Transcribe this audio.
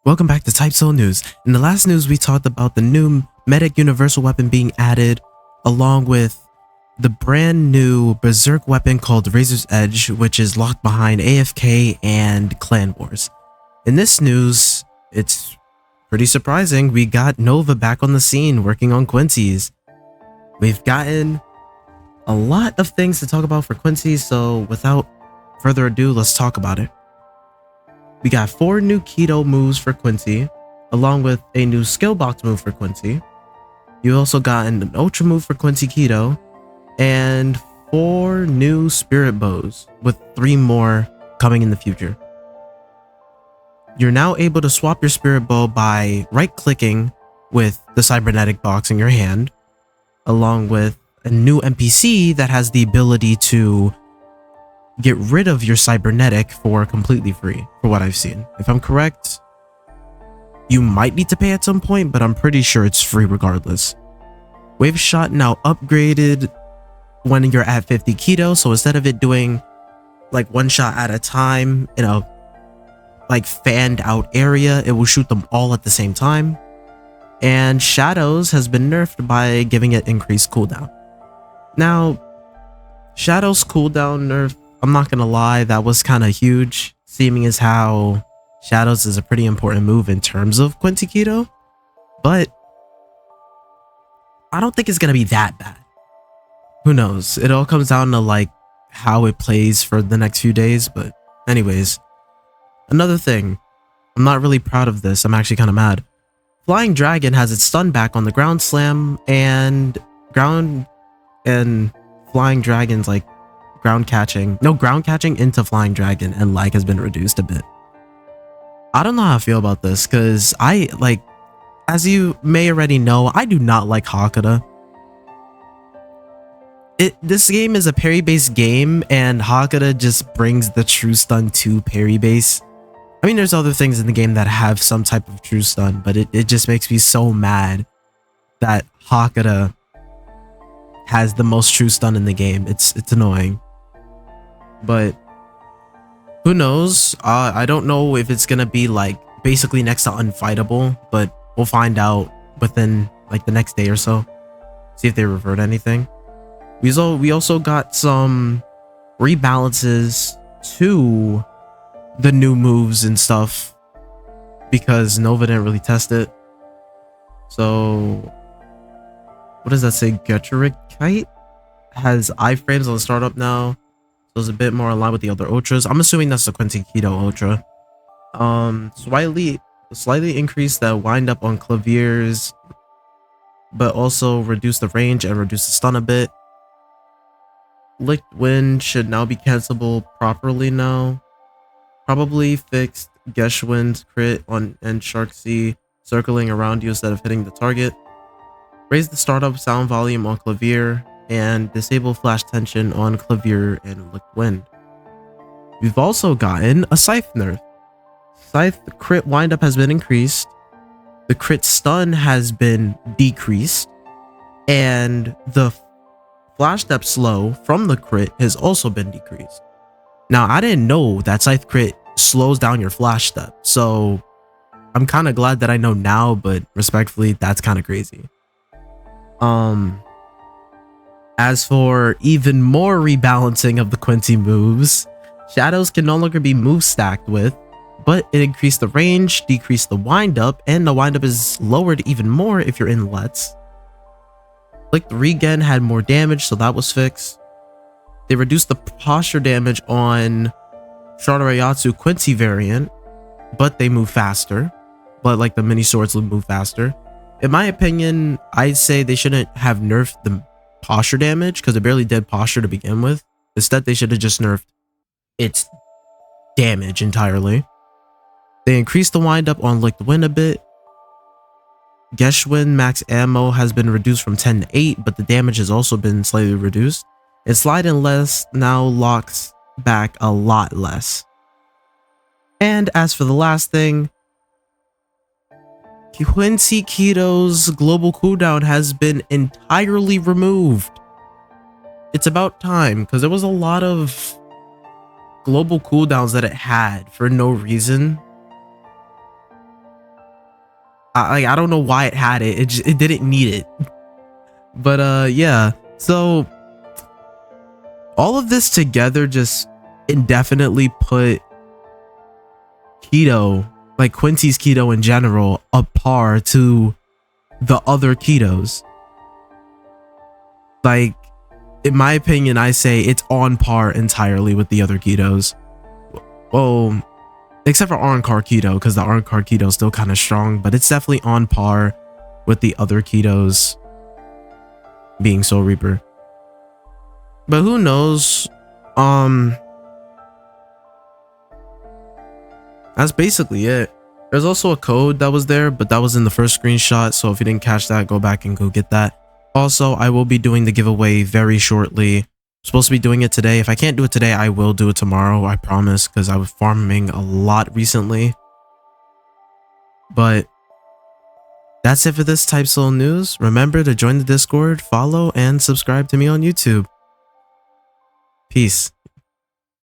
Welcome back to typesoul news. In the last news, we talked about the new medic universal weapon being added, along with the brand new berserk weapon called Razor's Edge, which is locked behind AFK and Clan Wars. In this news, it's pretty surprising. We got Nova back on the scene working on Quincy's. We've gotten a lot of things to talk about for Quincy, so without further ado, let's talk about it. We got 4 new Kido moves for Quincy, along with a new skill box move for Quincy. You also got an ultra move for Quincy Kido, and 4 new spirit bows, with 3 more coming in the future. You're now able to swap your spirit bow by right-clicking with the cybernetic box in your hand, along with a new NPC that has the ability to get rid of your cybernetic for completely free, for what I've seen. If I'm correct, you might need to pay at some point, but I'm pretty sure it's free regardless. Wave Shot now upgraded when you're at 50 Kido, so instead of it doing like 1 shot at a time in a like fanned out area, it will shoot them all at the same time. And Shadows has been nerfed by giving it increased cooldown. Now, Shadows cooldown nerf, I'm not gonna lie, that was kind of huge, seeming as how Shadows is a pretty important move in terms of Quincy Kido, but I don't think it's gonna be that bad. Who knows? It all comes down to like how it plays for the next few days, but anyways. Another thing, I'm not really proud of this, I'm actually kind of mad. Flying Dragon has its stun back on the ground slam, and Flying Dragon's like ground catching into Flying Dragon and lag has been reduced a bit. I don't know how I feel about this, because as you may already know, I do not like Hakata. This game is a parry based game, and Hakata just brings the true stun to parry base. I mean, there's other things in the game that have some type of true stun, but it just makes me so mad that Hakata has the most true stun in the game. It's annoying. But who knows? I don't know if it's gonna be like basically next to unfightable, but we'll find out within like the next day or so. See if they revert anything. We also got some rebalances to the new moves and stuff because Nova didn't really test it. So what does that say? Getric Kite has iframes on the startup now. So it's a bit more aligned with the other ultras. I'm assuming that's the Quincy Kido ultra. Slightly increase the wind up on claviers, but also reduce the range and reduce the stun a bit. Licked Wind should now be cancelable properly now. Probably fixed Geshwin's crit on and Shark Sea circling around you instead of hitting the target. Raise the startup sound volume on clavier and disable flash tension on clavier and Licked Wind. We've also gotten a Scythe nerf. Scythe crit windup has been increased, the crit stun has been decreased, and the flash step slow from the crit has also been decreased. Now, I didn't know that Scythe crit slows down your flash step, so I'm kind of glad that I know now, but respectfully, that's kind of crazy. As for even more rebalancing of the Quincy moves, Shadows can no longer be move stacked with, but it increased the range, decreased the windup, and the windup is lowered even more if you're in Let's. Like the regen had more damage, so that was fixed. They reduced the posture damage on Shadowayatsu Quincy variant, but they move faster. But like the mini swords will move faster. In my opinion, I'd say they shouldn't have nerfed the posture damage because it barely did posture to begin with. Instead, they should have just nerfed its damage entirely. They increased the windup on Licked Wind a bit. Geshwin max ammo has been reduced from 10 to 8, but the damage has also been slightly reduced. And Slide and Less now locks back a lot less. And as for the last thing, Quincy Kido's global cooldown has been entirely removed. It's about time, because there was a lot of global cooldowns that it had for no reason. I don't know why it had it. It didn't need it. But yeah. So all of this together just indefinitely put Kido, like Quincy's Kido in general, up par to the other Kidos. Like, in my opinion, I say it's on par entirely with the other Kidos. Well, except for Arrancar Kido, because the Arrancar Kido is still kind of strong, but it's definitely on par with the other Kidos being Soul Reaper. But who knows? That's basically it. There's also a code that was there, but that was in the first screenshot, so if you didn't catch that, go back and go get that. Also, I will be doing the giveaway very shortly. I'm supposed to be doing it today. If I can't do it today, I will do it tomorrow, I promise, because I was farming a lot recently. But that's it for this typesoul news. Remember to join the Discord, follow, and subscribe to me on YouTube. Peace.